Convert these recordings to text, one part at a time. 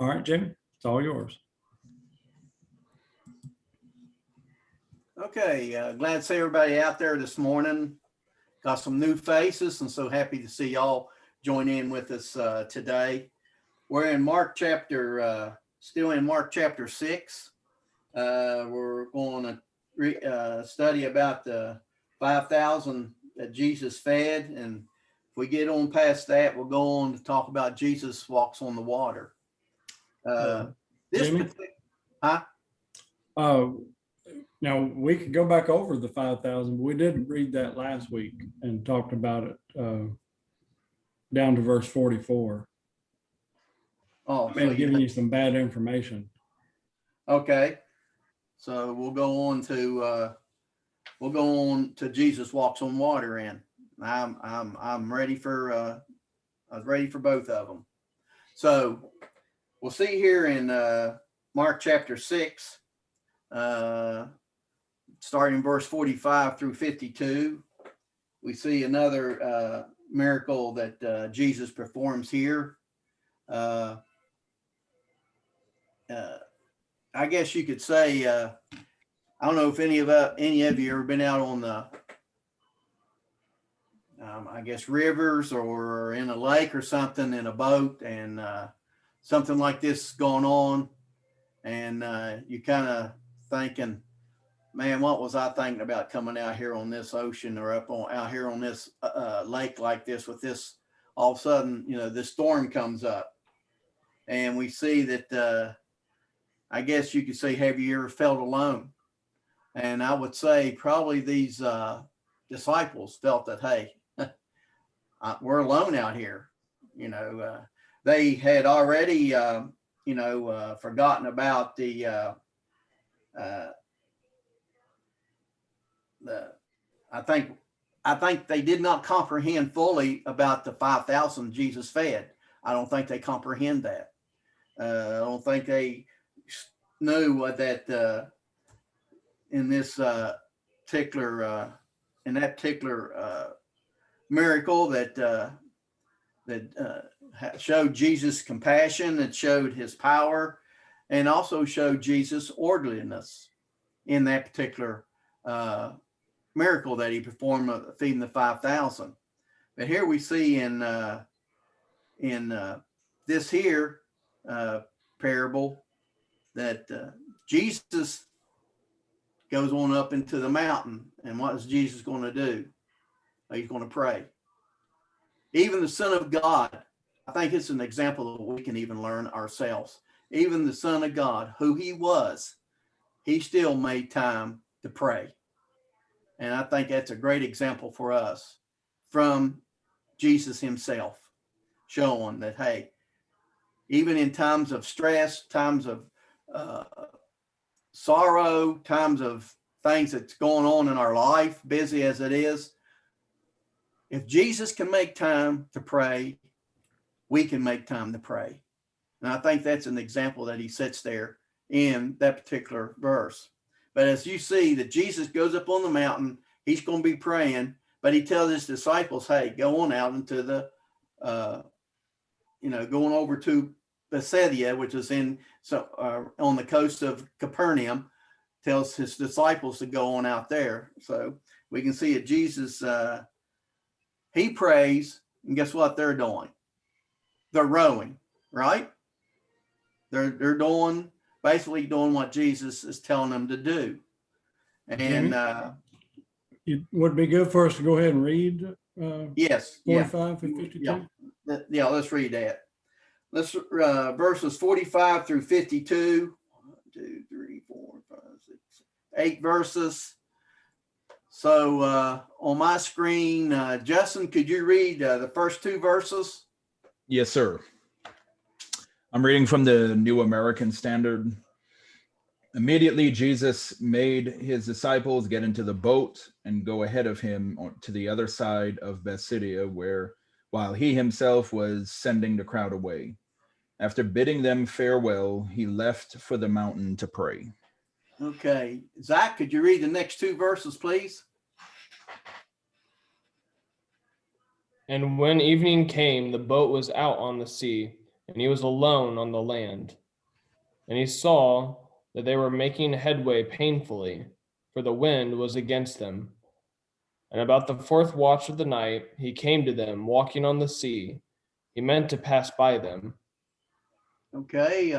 All right, Jimmy, it's all yours. Okay, glad to see everybody out there this morning. Got some new faces, and so happy to see y'all join in with us today. We're in Mark chapter, still in Mark chapter 6. We're going to study about the 5,000 that Jesus fed, and if we get on past that, we'll go on to talk about Jesus walks on the water. Jimmy? Now we could go back over the 5,000, but we didn't read that last week and talked about it down to verse 44. Oh, I may have given you some bad information. Okay, so we'll go on to Jesus walks on water. And I'm ready for I was ready for both of them. So we'll see here in Mark chapter 6. Starting verse 45 through 52, we see another miracle that Jesus performs here. I guess you could say, I don't know if any of you ever been out on the, I guess, rivers or in a lake or something in a boat, and something like this going on, and you kind of thinking, man, what was I thinking about coming out here on this ocean or out here on this lake like this with this, all of a sudden, this storm comes up, and we see that, I guess you could say, have you ever felt alone? And I would say probably these disciples felt that, hey, we're alone out here. They had already, forgotten about I think they did not comprehend fully about the 5,000 Jesus fed. I don't think they comprehend that. I don't think they knew that in this particular miracle that showed Jesus' compassion, that showed his power, and also showed Jesus' orderliness in that particular miracle that he performed, feeding the 5,000. But here we see in this here parable that Jesus goes on up into the mountain, and what is Jesus going to do? He's going to pray. Even the Son of God, I think it's an example that we can even learn ourselves. Even the Son of God, who he was, he still made time to pray. And I think that's a great example for us from Jesus himself, showing that, hey, even in times of stress, times of sorrow, times of things that's going on in our life, busy as it is, if Jesus can make time to pray, we can make time to pray. And I think that's an example that he sets there in that particular verse. But as you see that Jesus goes up on the mountain, he's going to be praying, but he tells his disciples, hey, go on out into the, going over to Bethsaida, which is on the coast of Capernaum, tells his disciples to go on out there. So we can see that Jesus, he prays, and guess what they're doing? They're rowing, right? They're basically doing what Jesus is telling them to do. And it would be good for us to go ahead and read yes, 45 and 52. Yeah, let's read that. Let's verses 45 through 52. 1, 2, 3, 4, 5, 6, 8 verses. So on my screen, Justin, could you read the first 2 verses? Yes, sir. I'm reading from the New American Standard. Immediately, Jesus made his disciples get into the boat and go ahead of him to the other side of Bethsaida, while he himself was sending the crowd away. After bidding them farewell, he left for the mountain to pray. Okay. Zach, could you read the next 2 verses, please? And when evening came, the boat was out on the sea, and he was alone on the land. And he saw that they were making headway painfully, for the wind was against them. And about the fourth watch of the night, he came to them walking on the sea. He meant to pass by them. Okay,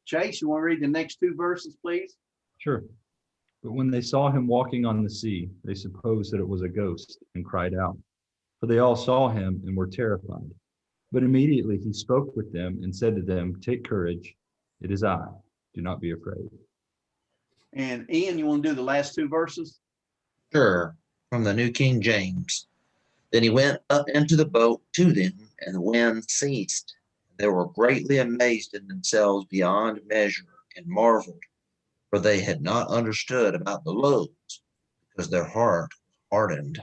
Chase, you want to read the next two verses, please? Sure. But when they saw him walking on the sea, they supposed that it was a ghost and cried out. For they all saw him and were terrified. But immediately he spoke with them and said to them, "Take courage, it is I. Do not be afraid." And Ian, you want to do the last two verses? Sure, from the New King James. Then he went up into the boat to them, and the wind ceased. They were greatly amazed in themselves beyond measure and marveled, for they had not understood about the loaves, because their heart hardened.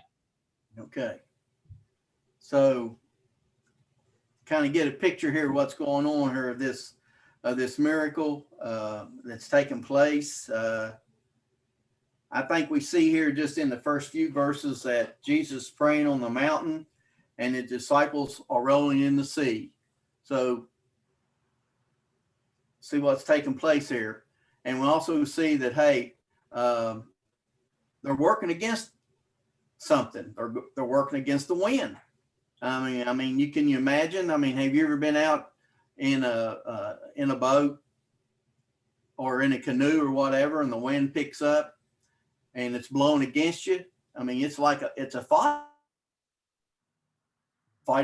Okay. So kind of get a picture here of what's going on here, this miracle that's taking place. I think we see here just in the first few verses that Jesus is praying on the mountain and the disciples are rolling in the sea. So see what's taking place here. And we also see that, hey, they're working against something, or they're working against the wind. I mean, you imagine? I mean, have you ever been out in a boat or in a canoe or whatever, and the wind picks up and it's blowing against you? I mean, it's like it's a fight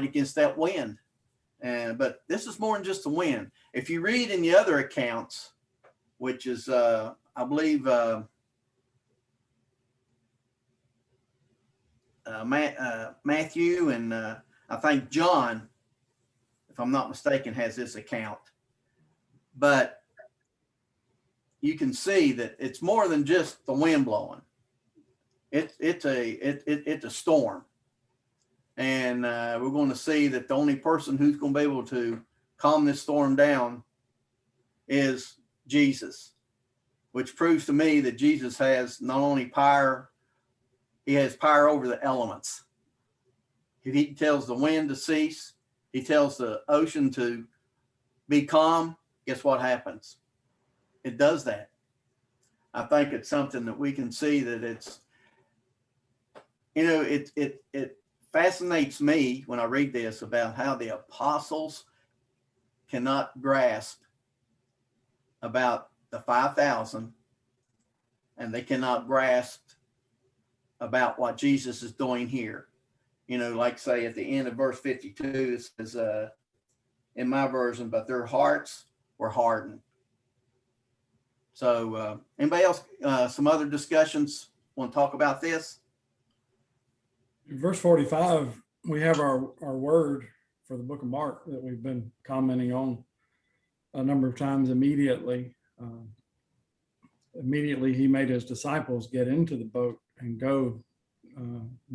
against that wind. But this is more than just the wind. If you read in the other accounts, which is, I believe, Matthew and I think John, if I'm not mistaken, has this account. But you can see that it's more than just the wind blowing. It's a storm. And we're going to see that the only person who's going to be able to calm this storm down is Jesus, which proves to me that Jesus has not only power, he has power over the elements. If he tells the wind to cease, he tells the ocean to be calm, guess what happens? It does that. I think it's something that we can see that it's, it fascinates me when I read this about how the apostles cannot grasp about the 5,000, and they cannot grasp about what Jesus is doing here. Like say at the end of verse 52, it says in my version, but their hearts were hardened. So anybody else, some other discussions want to talk about this? In verse 45, we have our word for the book of Mark that we've been commenting on a number of times. Immediately he made his disciples get into the boat and go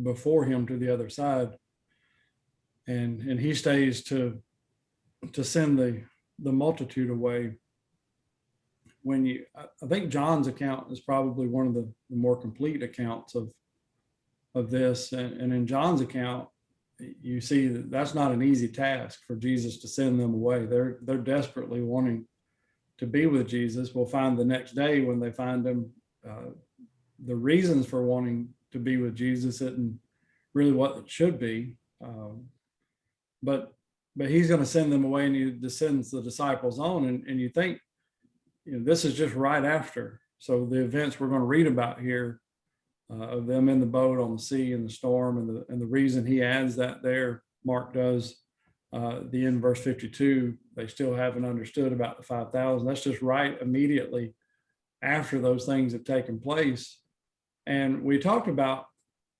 before him to the other side. And he stays to send the multitude away. I think John's account is probably one of the more complete accounts of this. And in John's account, you see that that's not an easy task for Jesus to send them away. They're desperately wanting to be with Jesus. We'll find the next day when they find him, the reasons for wanting to be with Jesus isn't really what it should be. But he's going to send them away, and he sends the disciples on. And you think, this is just right after. So the events we're going to read about here, of them in the boat on the sea and the storm, and the reason he adds that there, Mark does, the end verse 52, they still haven't understood about the 5,000. That's just right immediately after those things have taken place. And we talked about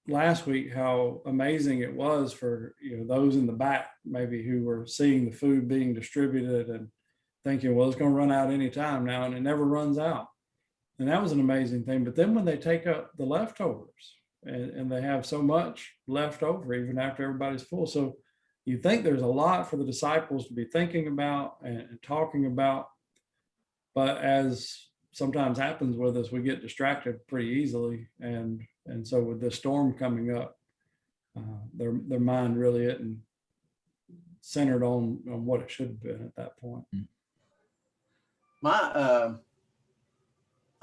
last week how amazing it was for those in the back maybe who were seeing the food being distributed and thinking, well, it's going to run out any time now, and it never runs out. And that was an amazing thing. But then when they take up the leftovers and they have so much left over, even after everybody's full. So you think there's a lot for the disciples to be thinking about and talking about. But as sometimes happens with us, we get distracted pretty easily. And so with this storm coming up, their mind really isn't centered on what it should have been at that point.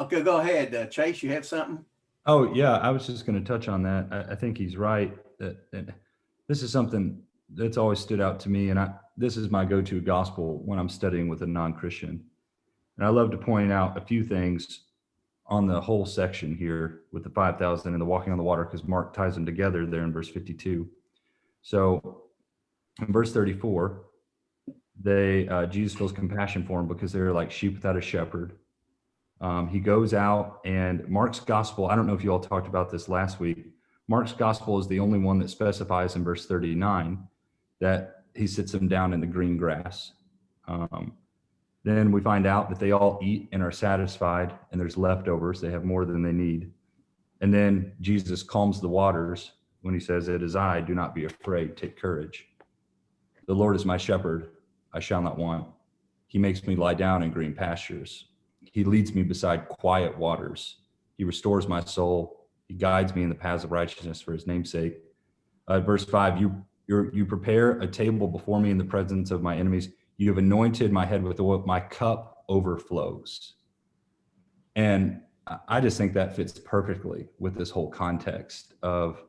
Okay, go ahead, Chase. You have something? Oh, yeah, I was just going to touch on that. I think he's right that this is something that's always stood out to me. And this is my go-to gospel when I'm studying with a non-Christian. And I love to point out a few things on the whole section here with the 5,000 and the walking on the water, because Mark ties them together there in verse 52. So in verse 34, Jesus feels compassion for them because they're like sheep without a shepherd. He goes out, and Mark's gospel, I don't know if you all talked about this last week. Mark's gospel is the only one that specifies in verse 39 that he sits them down in the green grass. Then we find out that they all eat and are satisfied, and there's leftovers. They have more than they need. And then Jesus calms the waters when he says, "It is I, do not be afraid, take courage. The Lord is my shepherd, I shall not want. He makes me lie down in green pastures. He leads me beside quiet waters. He restores my soul. He guides me in the paths of righteousness for his name's sake." Verse 5, you prepare a table before me in the presence of my enemies. You have anointed my head with oil. My cup overflows. And I just think that fits perfectly with this whole context of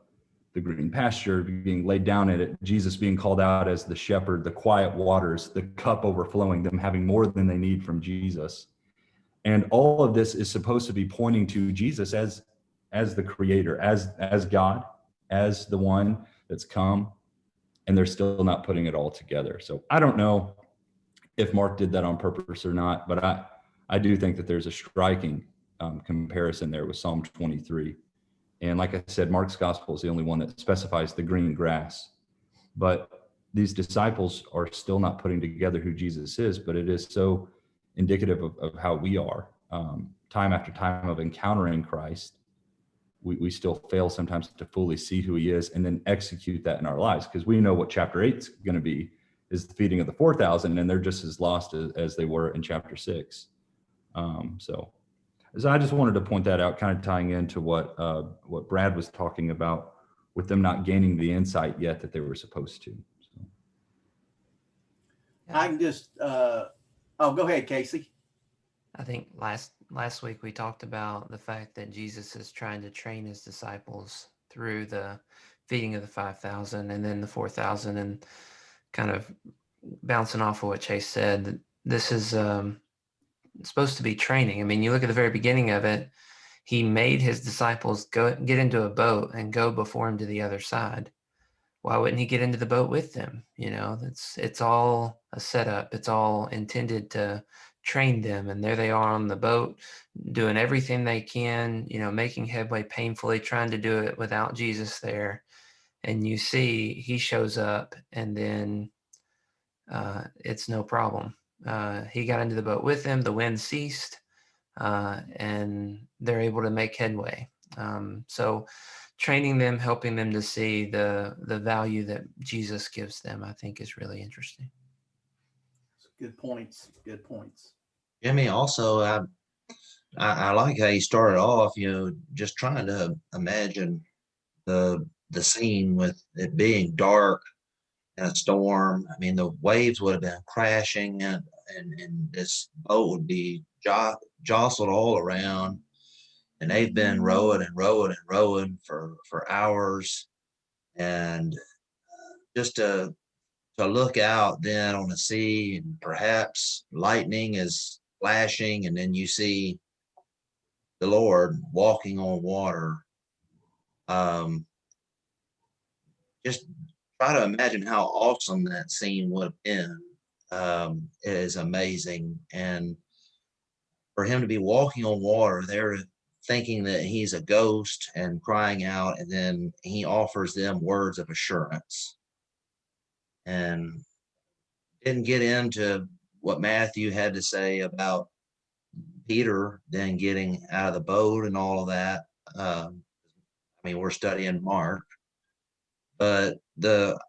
the green pasture being laid down in it, Jesus being called out as the shepherd, the quiet waters, the cup overflowing, them having more than they need from Jesus. And all of this is supposed to be pointing to Jesus as the creator, as God, as the one that's come, and they're still not putting it all together. So I don't know if Mark did that on purpose or not, but I do think that there's a striking comparison there with Psalm 23. And like I said, Mark's gospel is the only one that specifies the green grass. But these disciples are still not putting together who Jesus is, but it is so indicative of how we are. Time after time of encountering Christ, we still fail sometimes to fully see who he is and then execute that in our lives, because we know what chapter 8 is going to be, is the feeding of the 4,000, and they're just as lost as they were in chapter 6. So I just wanted to point that out, kind of tying into what Brad was talking about with them not gaining the insight yet that they were supposed to. So. I can just, go ahead, Casey. I think last week we talked about the fact that Jesus is trying to train his disciples through the feeding of the 5,000 and then the 4,000, and kind of bouncing off of what Chase said, that this is supposed to be training. I mean, you look at the very beginning of it, he made his disciples get into a boat and go before him to the other side. Why wouldn't he get into the boat with them? You know, it's all a setup. It's all intended to train them. And there they are on the boat doing everything they can, you know, making headway painfully, trying to do it without Jesus there. And you see he shows up, and then it's no problem. He got into the boat with them, the wind ceased, and they're able to make headway. So training them, helping them to see the value that Jesus gives them, I think is really interesting. Good points. Good points. Jimmy, also, I like how you started off, just trying to imagine the scene with it being dark and a storm. I mean, the waves would have been crashing, and this boat would be jostled all around. And they've been rowing and rowing and rowing for hours. And just to look out then on the sea, and perhaps lightning is flashing, and then you see the Lord walking on water. Just try to imagine how awesome that scene would have been. It is amazing. And for him to be walking on water, they're thinking that he's a ghost and crying out, and then he offers them words of assurance. And didn't get into what Matthew had to say about Peter then getting out of the boat and all of that. I mean, we're studying Mark, but the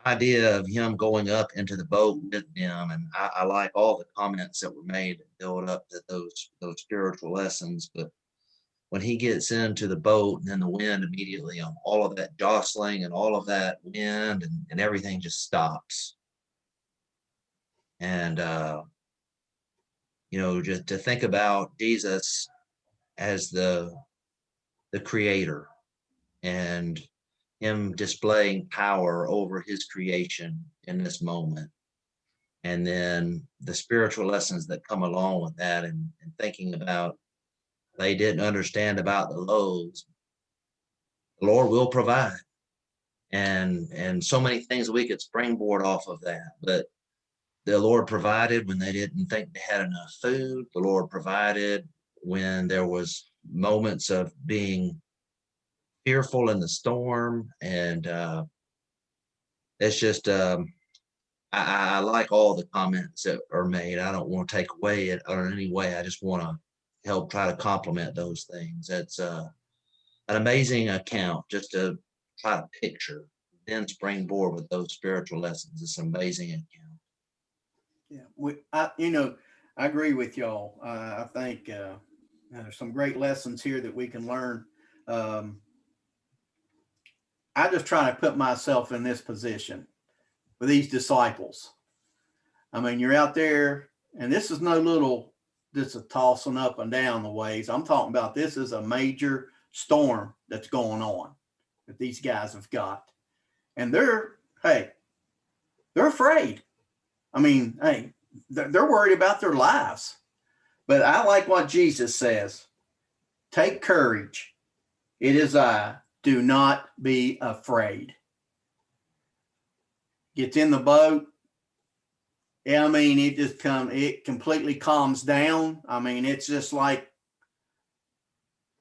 idea of him going up into the boat with them, and I like all the comments that were made that build up to those spiritual lessons. But when he gets into the boat, and then the wind immediately, all of that jostling and all of that wind and everything just stops. And, just to think about Jesus as the creator and him displaying power over his creation in this moment. And then the spiritual lessons that come along with that, and thinking about they didn't understand about the loaves. The Lord will provide. And so many things we could springboard off of that. But the Lord provided when they didn't think they had enough food. The Lord provided when there was moments of being fearful in the storm. And it's just, I like all the comments that are made. I don't want to take away it or in any way. I just want to help try to complement those things. It's an amazing account just to try to picture, then springboard with those spiritual lessons. It's an amazing account. Yeah, I agree with y'all. I think there's some great lessons here that we can learn. I just try to put myself in this position with these disciples. I mean, you're out there, and this is no little, this is tossing up and down the waves. I'm talking about this is a major storm that's going on that these guys have got. And they're afraid. I mean, hey, they're worried about their lives. But I like what Jesus says. Take courage. It is I. Do not be afraid. Gets in the boat. Yeah, I mean, it completely calms down. I mean, it's just like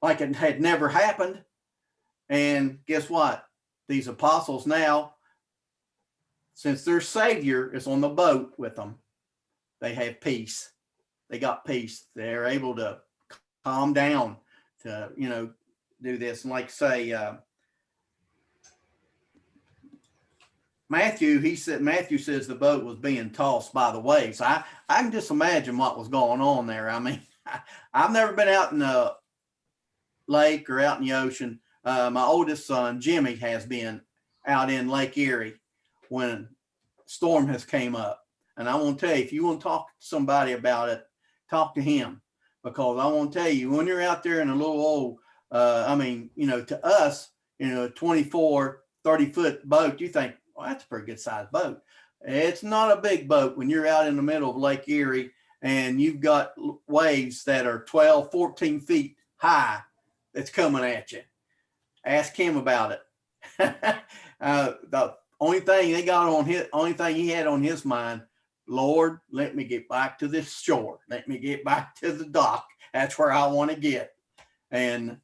it had never happened. And guess what? These apostles now, since their Savior is on the boat with them, they have peace. They got peace. They're able to calm down to, do this. And like say, Matthew says the boat was being tossed by the waves. I can just imagine what was going on there. I mean, I've never been out in the lake or out in the ocean. My oldest son, Jimmy, has been out in Lake Erie when a storm has came up. And I want to tell you, if you want to talk to somebody about it, talk to him, because I want to tell you, when you're out there in a little old, to us, a 24, 30-foot boat, you think, well, that's a pretty good sized boat. It's not a big boat when you're out in the middle of Lake Erie and you've got waves that are 12, 14 feet high that's coming at you. Ask him about it. The only thing he had on his mind, Lord, let me get back to this shore. Let me get back to the dock. That's where I want to get. And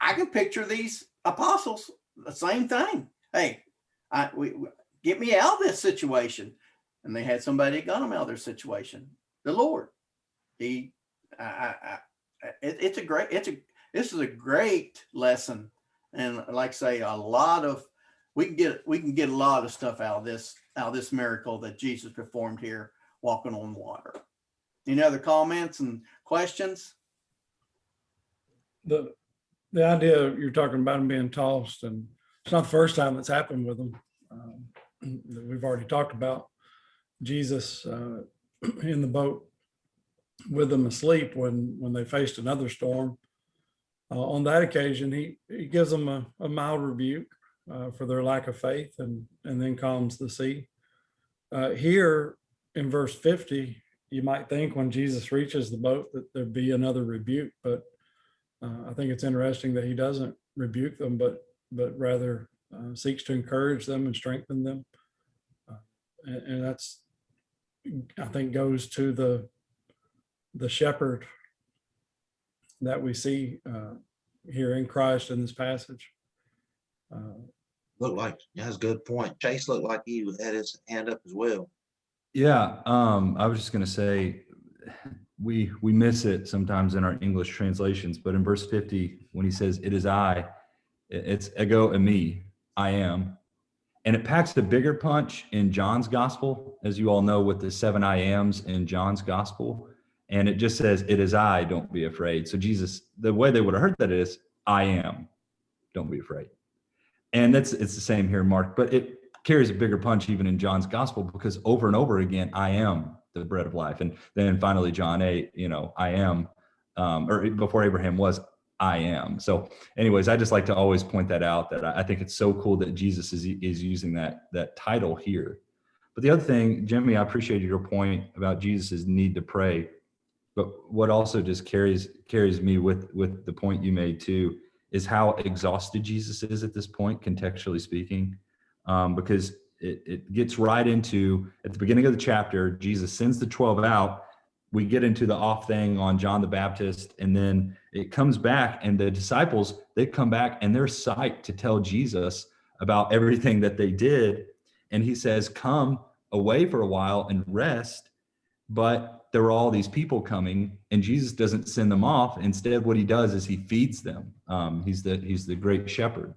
I can picture these apostles, the same thing. Hey, get me out of this situation. And they had somebody that got them out of their situation. The Lord. This is a great lesson. And like I say, we can get a lot of stuff out of this miracle that Jesus performed here, walking on water. Any other comments and questions? The idea you're talking about them being tossed, and it's not the first time it's happened with them. We've already talked about Jesus in the boat with them asleep when they faced another storm. On that occasion, he gives them a mild rebuke for their lack of faith, and then calms the sea. Here in verse 50, you might think when Jesus reaches the boat that there'd be another rebuke, but I think it's interesting that he doesn't rebuke them, but rather seeks to encourage them and strengthen them. And that's, I think, goes to the shepherd that we see here in Christ in this passage. That's a good point. Chase looked like he had his hand up as well. Yeah, I was just going to say, we miss it sometimes in our English translations, but in verse 50, when he says, "It is I," it's ego eimi, I am. And it packs a bigger punch in John's gospel, as you all know, with the 7 I ams in John's gospel. And it just says, "It is I, don't be afraid." So Jesus, the way they would have heard that is, "I am, don't be afraid." And it's the same here, Mark. But carries a bigger punch even in John's gospel, because over and over again, I am the bread of life. And then finally, John 8, I am, or before Abraham was, I am. So anyways, I just like to always point that out, that I think it's so cool that Jesus is using that title here. But the other thing, Jimmy, I appreciated your point about Jesus's need to pray. But what also just carries me with the point you made too, is how exhausted Jesus is at this point, contextually speaking, because it gets right into, at the beginning of the chapter, Jesus sends the 12 out. We get into the off thing on John the Baptist, and then it comes back, and the disciples, they come back and they're psyched to tell Jesus about everything that they did. And he says, come away for a while and rest. But there were all these people coming, and Jesus doesn't send them off. Instead, what he does is he feeds them. He's the great shepherd.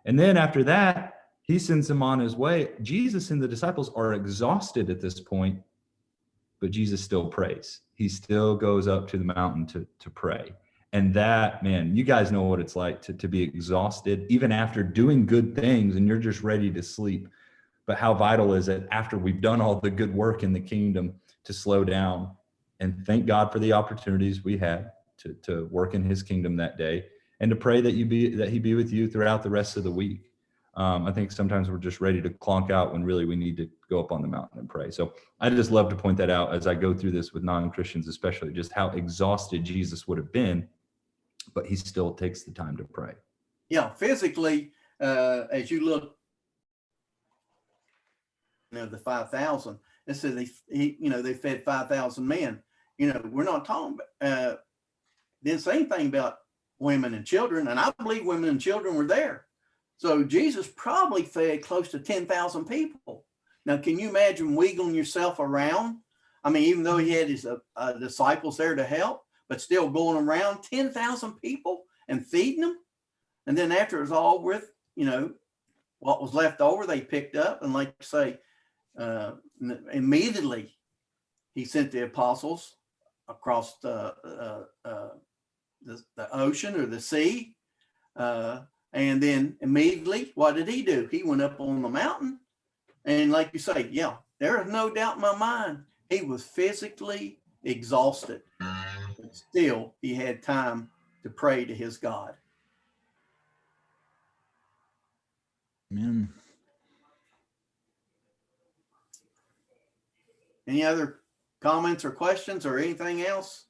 And then after that, he sends them on his way. Jesus and the disciples are exhausted at this point, but Jesus still prays. He still goes up to the mountain to pray. And that, man, you guys know what it's like to be exhausted, even after doing good things and you're just ready to sleep. But how vital is it after we've done all the good work in the kingdom to slow down and thank God for the opportunities we had to work in his kingdom that day, and to pray that he be with you throughout the rest of the week. I think sometimes we're just ready to clonk out when really we need to go up on the mountain and pray. So I just love to point that out as I go through this with non-Christians, especially just how exhausted Jesus would have been, but he still takes the time to pray. Yeah, physically, as you look, the 5,000, it says they fed 5,000 men. We're not talking didn't say anything about women and children, and I believe women and children were there. So Jesus probably fed close to 10,000 people. Now, can you imagine wiggling yourself around? I mean, even though he had his disciples there to help, but still going around 10,000 people and feeding them. And then after it was all with, what was left over, they picked up, and like I say, immediately he sent the apostles across the ocean or the sea. And then immediately, what did he do? He went up on the mountain. And like you say, yeah, there is no doubt in my mind, he was physically exhausted. But still, he had time to pray to his God. Amen. Any other comments or questions or anything else?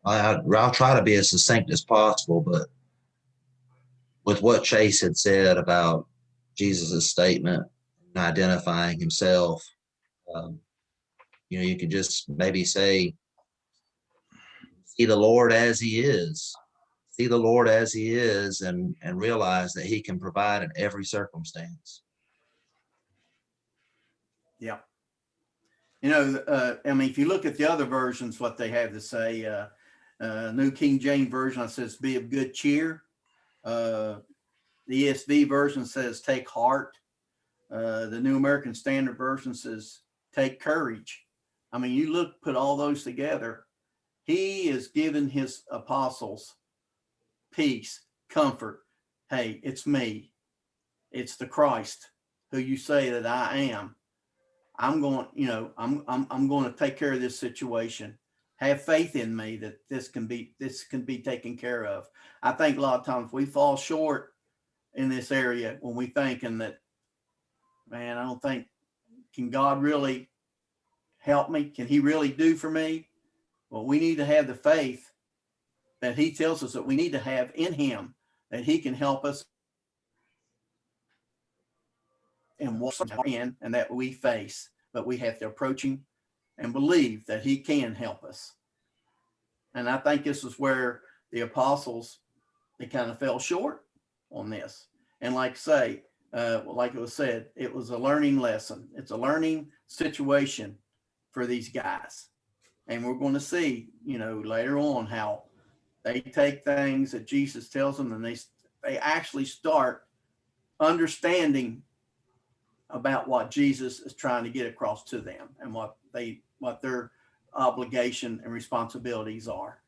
I'll try to be as succinct as possible, but with what Chase had said about Jesus's statement and identifying himself, you could just maybe say, see the Lord as he is. See the Lord as he is, and realize that he can provide in every circumstance. Yeah. If you look at the other versions, what they have to say, New King James Version says, be of good cheer. The ESV version says, take heart. The New American Standard Version says, take courage. I mean, put all those together. He is giving his apostles peace, comfort. Hey, it's me. It's the Christ who you say that I am. I'm going to take care of this situation. Have faith in me that this can be taken care of. I think a lot of times we fall short in this area when we thinking that, man, I don't think, can God really help me? Can he really do for me? Well, we need to have the faith that he tells us that we need to have in him, that he can help us in what in and that we face, but we have to approach him and believe that he can help us. And I think this is where the apostles, they kind of fell short on this. And like say, like it was said, it was a learning lesson. It's a learning situation for these guys. And we're going to see, later on how they take things that Jesus tells them, and they actually start understanding about what Jesus is trying to get across to them and what their obligation and responsibilities are.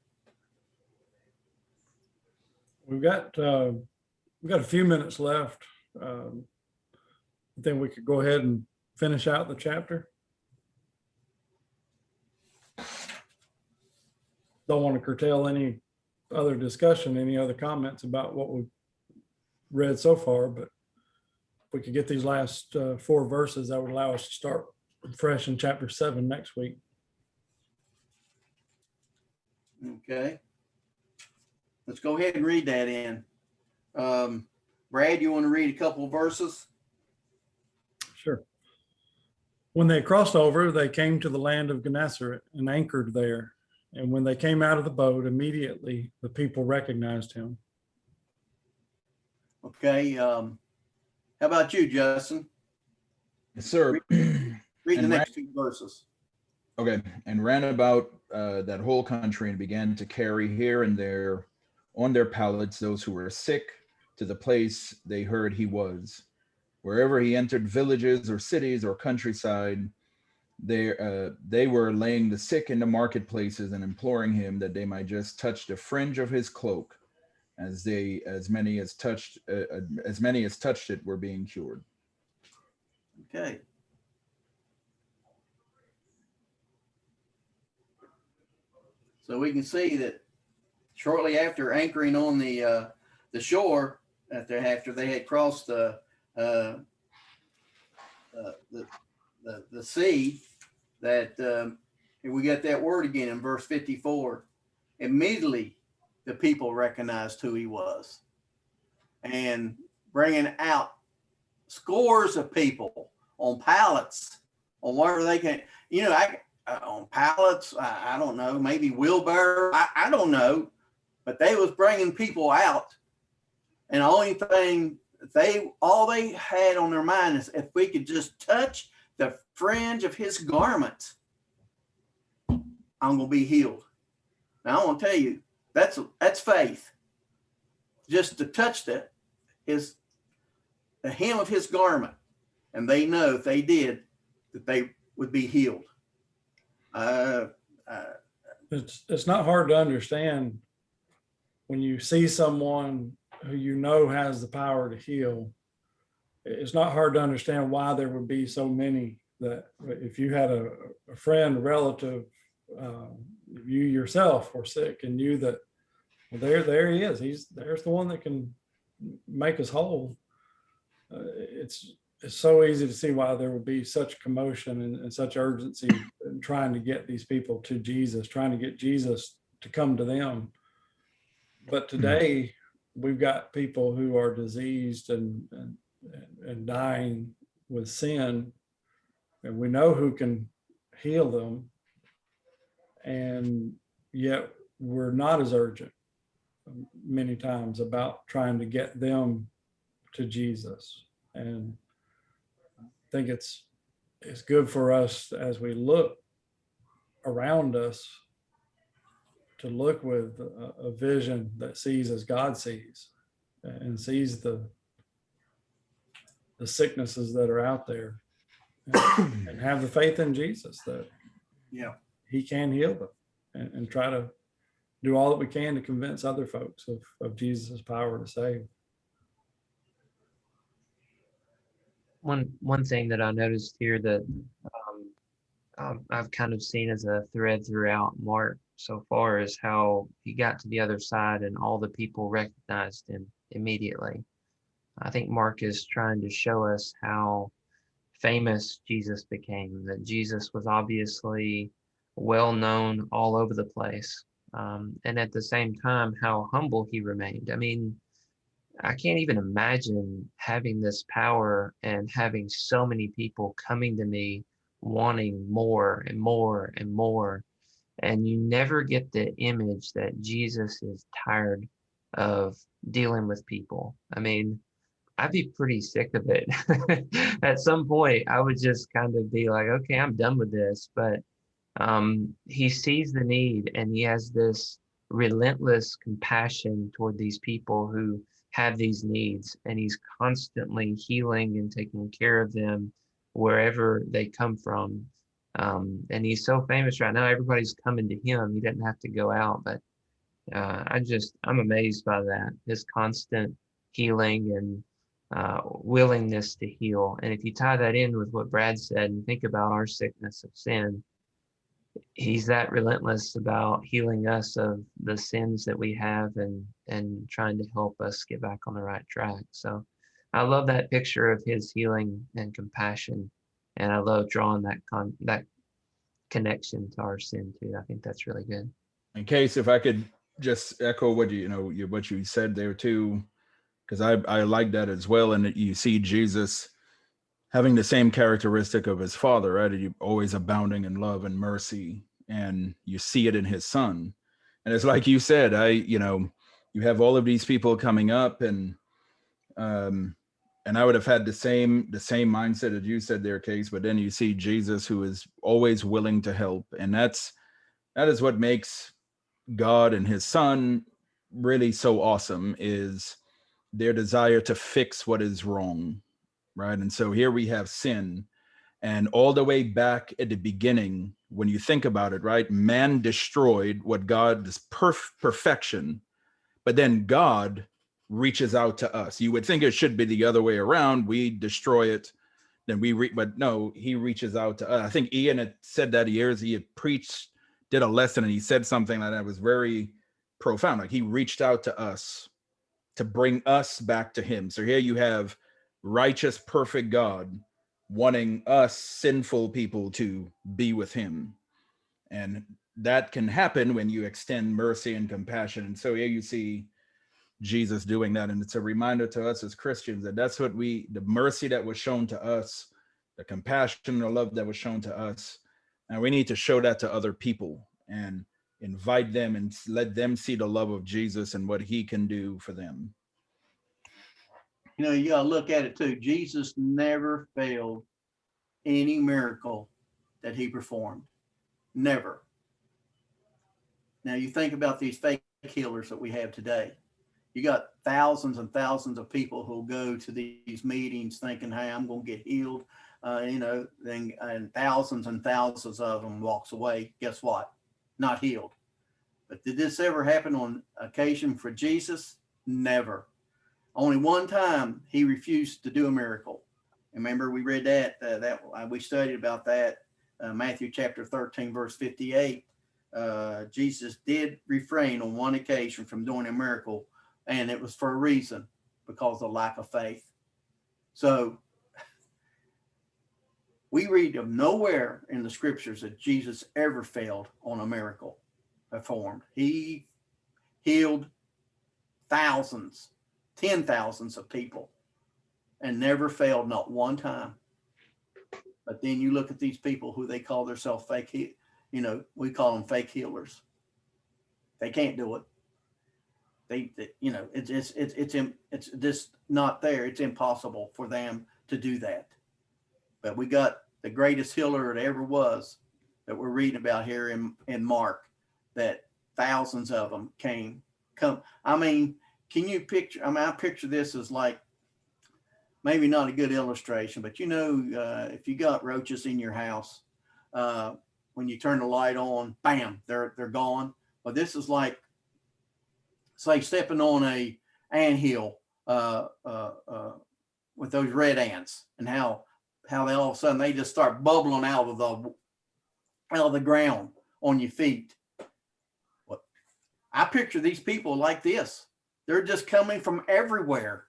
We've got a few minutes left. think we could go ahead and finish out the chapter. Don't want to curtail any other discussion, any other comments about what we've read so far, but if we could get these last 4 verses, that would allow us to start fresh in chapter 7 next week. Okay. Let's go ahead and read that in. Brad, you want to read a couple of verses? Sure. When they crossed over, they came to the land of Gennesaret and anchored there. And when they came out of the boat, immediately the people recognized him. Okay. How about you, Justin? Yes, sir. Read the And next 2 verses. Okay, and ran about that whole country and began to carry here and there on their pallets those who were sick to the place they heard he was. Wherever he entered villages or cities or countryside, they were laying the sick in the marketplaces and imploring him that they might just touch the fringe of his cloak. As many as touched it were being cured. Okay. So we can see that shortly after anchoring on the shore, after they had crossed the sea, that we got that word again in verse 54. Immediately, the people recognized who he was, and bringing out scores of people on pallets, on wherever they can, on pallets, I don't know, maybe wheelbarrow, I don't know, but they was bringing people out, and the only thing all they had on their mind is if we could just touch the fringe of his garment, I'm gonna be healed. Now I want to tell you, that's faith. Just to touch the hem of his garment, and they know if they did that they would be healed. It's not hard to understand when you see someone who you know has the power to heal. It's not hard to understand why there would be so many. That if you had a friend, a relative, you yourself were sick and knew that, well, there he is. There's the one that can make us whole. It's so easy to see why there would be such commotion and such urgency in trying to get these people to Jesus, trying to get Jesus to come to them. But today we've got people who are diseased and dying with sin, and we know who can heal them, and yet we're not as urgent many times about trying to get them to Jesus. And I think it's good for us as we look around us to look with a vision that sees as God sees, and sees the sicknesses that are out there, and have the faith in Jesus that he can heal them, and try to do all that we can to convince other folks of Jesus' power to save. One thing that I noticed here that I've kind of seen as a thread throughout Mark so far is how he got to the other side and all the people recognized him immediately. I think Mark is trying to show us how famous Jesus became, that Jesus was obviously well known all over the place. And at the same time, how humble he remained. I mean, I can't even imagine having this power and having so many people coming to me wanting more and more and more. And you never get the image that Jesus is tired of dealing with people. I mean, I'd be pretty sick of it. At some point, I would just kind of be like, okay, I'm done with this. But he sees the need, and he has this relentless compassion toward these people who have these needs, and he's constantly healing and taking care of them wherever they come from. And he's so famous right now, everybody's coming to him. He doesn't have to go out, but I'm amazed by that, his constant healing and willingness to heal. And if you tie that in with what Brad said and think about our sickness of sin, he's that relentless about healing us of the sins that we have and trying to help us get back on the right track. So I love that picture of his healing and compassion, and I love drawing that connection to our sin too. I think that's really good. In case, if I could just echo what what you said there too, because I like that as well. And you see Jesus having the same characteristic of his Father, right? He always abounding in love and mercy, and you see it in his Son. And it's like you said, you have all of these people coming up, and I would have had the same mindset as you said there, Case. But then you see Jesus, who is always willing to help, and that is what makes God and his Son really so awesome, is their desire to fix what is wrong, right? And so here we have sin, and all the way back at the beginning, when you think about it, right, man destroyed what God's perfection, but then God reaches out to us. You would think it should be the other way around. We destroy it, then but no, he reaches out to us. I think Ian had said that he had preached, did a lesson, and he said something like that was very profound. Like, he reached out to us to bring us back to him. So here you have righteous, perfect God wanting us sinful people to be with him. And that can happen when you extend mercy and compassion. And so here you see Jesus doing that. And it's a reminder to us as Christians that that's what the mercy that was shown to us, the compassion, the love that was shown to us. And we need to show that to other people and invite them and let them see the love of Jesus and what he can do for them. You know, you gotta look at it too. Jesus never failed any miracle that he performed. Never. Now you think about these fake healers that we have today. You got thousands and thousands of people who go to these meetings thinking, hey, I'm going to get healed. And thousands and thousands of them walks away. Guess what? Not healed. But did this ever happen on occasion for Jesus? Never. Only one time he refused to do a miracle. Remember, we read that we studied about that, Matthew chapter 13, verse 58. Jesus did refrain on one occasion from doing a miracle, and it was for a reason, because of lack of faith. So we read of nowhere in the scriptures that Jesus ever failed on a miracle performed. He healed thousands, 10,000s of people, and never failed, not one time. But then you look at these people who they call themselves fake, we call them fake healers. They can't do it. It's just not there. It's impossible for them to do that. But we got the greatest healer that ever was, that we're reading about here in Mark, that thousands of them come. I mean, can you picture? I mean, I picture this as like, maybe not a good illustration, but if you got roaches in your house, when you turn the light on, bam, they're gone. Well, this is like, say, stepping on a anthill with those red ants, and how they all of a sudden they just start bubbling out of the ground on your feet. Well, I picture these people like this. They're just coming from everywhere.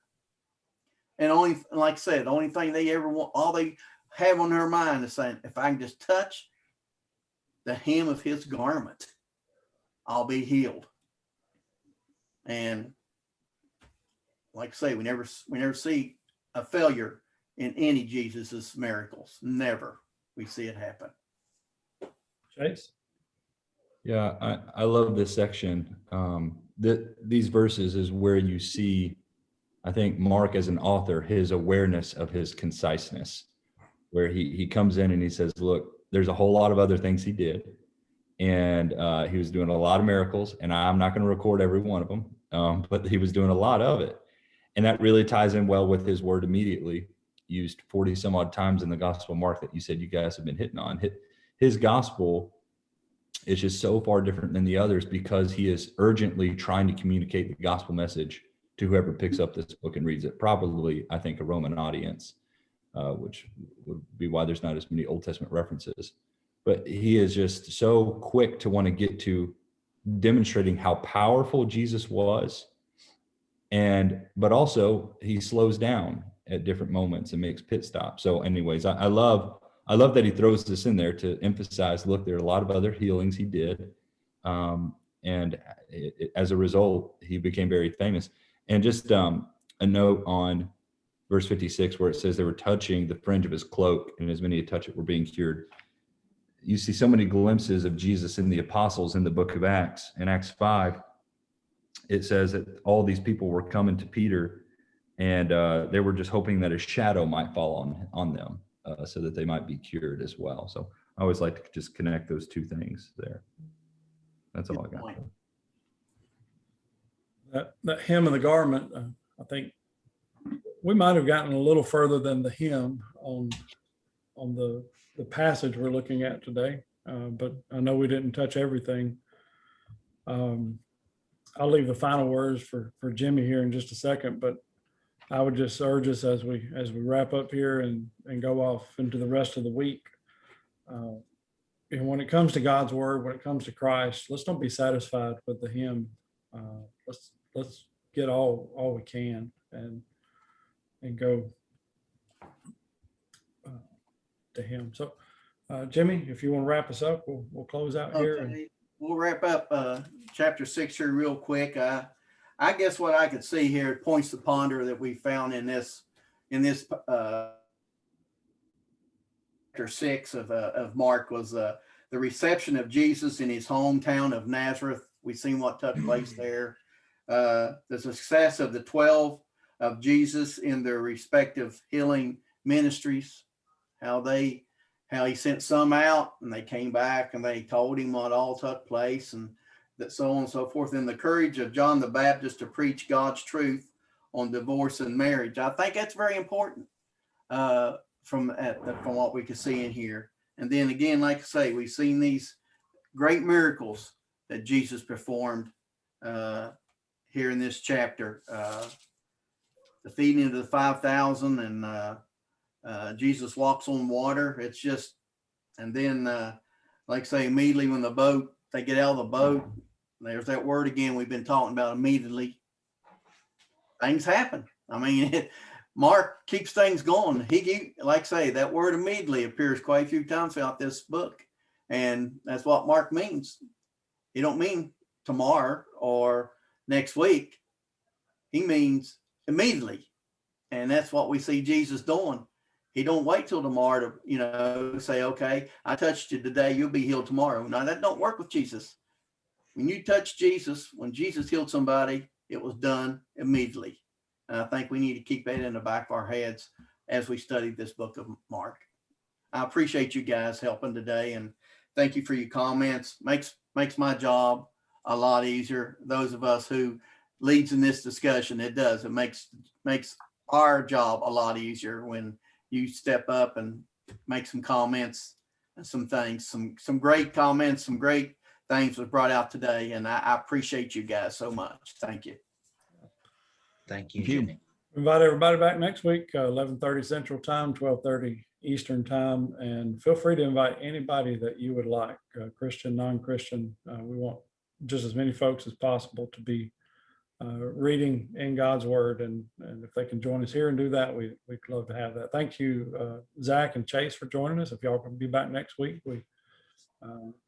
And like I said, the only thing they ever want, all they have on their mind is saying, if I can just touch the hem of his garment, I'll be healed. And like I say, we never see a failure in any Jesus's miracles. Never. We see it happen. Chase? Yeah, I love this section. These verses is where you see, I think, Mark as an author, his awareness of his conciseness, where he comes in and he says, look, there's a whole lot of other things he did. And he was doing a lot of miracles, and I'm not going to record every one of them, but he was doing a lot of it. And that really ties in well with his word immediately, used 40 some odd times in the Gospel of Mark that you said you guys have been hitting on. His gospel is just so far different than the others because he is urgently trying to communicate the gospel message to whoever picks up this book and reads it. Probably, I think, a Roman audience, which would be why there's not as many Old Testament references. But he is just so quick to want to get to demonstrating how powerful Jesus was. But also he slows down at different moments and makes pit stops. So anyways, I love that he throws this in there to emphasize, look, there are a lot of other healings he did. As a result, he became very famous. And just a note on verse 56, where it says they were touching the fringe of his cloak, and as many as touch it were being cured. You see so many glimpses of Jesus in the apostles in the book of Acts. In Acts 5, it says that all these people were coming to Peter, and they were just hoping that a shadow might fall on them so that they might be cured as well. So I always like to just connect those two things there. That's all I got. That hem of the garment, I think we might have gotten a little further than the hem on the passage we're looking at today, but I know we didn't touch everything. I'll leave the final words for Jimmy here in just a second, but I would just urge us as we wrap up here and go off into the rest of the week. And when it comes to God's word, when it comes to Christ, let's don't be satisfied with the hymn. Let's get all we can and go to him. So, Jimmy, if you want to wrap us up, we'll close out here. Okay. We'll wrap up chapter 6 here real quick. I guess what I could see here, points to ponder that we found in this chapter 6 of Mark was the reception of Jesus in his hometown of Nazareth. We've seen what took place there. The success of the 12 of Jesus in their respective healing ministries, how he sent some out and they came back and they told him what all took place, and that so on and so forth. And the courage of John the Baptist to preach God's truth on divorce and marriage. I think that's very important from what we can see in here. And then again, like I say, we've seen these great miracles that Jesus performed here in this chapter. The feeding of the 5,000 and Jesus walks on water. It's just, and then like I say, immediately when they get out of the boat, there's that word again we've been talking about, immediately. Things happen. I mean, Mark keeps things going. He like I say, that word immediately appears quite a few times throughout this book, and that's what Mark means. He don't mean tomorrow or next week. He means immediately, and that's what we see Jesus doing. He don't wait till tomorrow to, say, okay, I touched you today, you'll be healed tomorrow. No, that don't work with Jesus. When you touch Jesus, when Jesus healed somebody, it was done immediately. And I think we need to keep that in the back of our heads as we study this book of Mark. I appreciate you guys helping today, and thank you for your comments. Makes my job a lot easier. Those of us who leads in this discussion, it does. It makes our job a lot easier when you step up and make some comments and some things, some great comments, some great things was brought out today. And I appreciate you guys so much. Thank you. Thank you, Thank you. Jimmy. Invite everybody back next week, 11:30 Central Time, 12:30 Eastern Time, and feel free to invite anybody that you would like, Christian, non-Christian. We want just as many folks as possible to be reading in God's Word, and if they can join us here and do that, we'd love to have that. Thank you, Zach and Chase, for joining us. If y'all can be back next week, we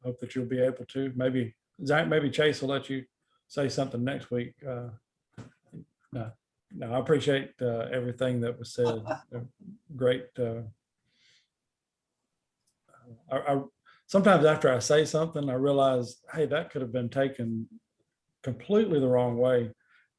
hope that you'll be able to. Maybe Zach, maybe Chase will let you say something next week. No, I appreciate everything that was said. Great. I sometimes after I say something, I realize, hey, that could have been taken completely the wrong way.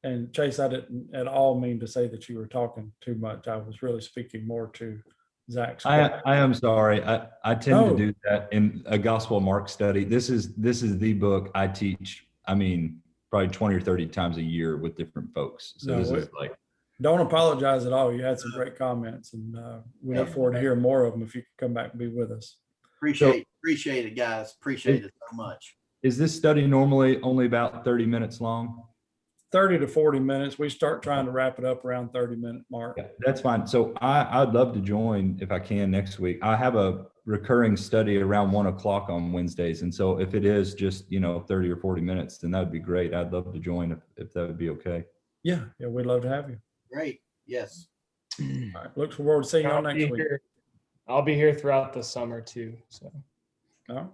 And Chase, I didn't at all mean to say that you were talking too much. I was really speaking more to Zach's. I am sorry. I tend to do that in a Gospel Mark study. This is the book I teach. I mean, probably 20 or 30 times a year with different folks. So No, this is like, don't apologize at all. You had some great comments, and we look forward to hearing more of them if you can come back and be with us. Appreciate it, guys. Appreciate it so much. is this study normally only about 30 minutes long? 30 to 40 minutes. We start trying to wrap it up around 30-minute mark. Yeah, that's fine. So I'd love to join if I can next week. I have a recurring study around 1 o'clock on Wednesdays. And so if it is just, 30 or 40 minutes, then that'd be great. I'd love to join if that would be okay. Yeah, we'd love to have you. Great. Yes. All right. Look forward to seeing y'all I'll be next week. here. I'll be here throughout the summer too. So All right.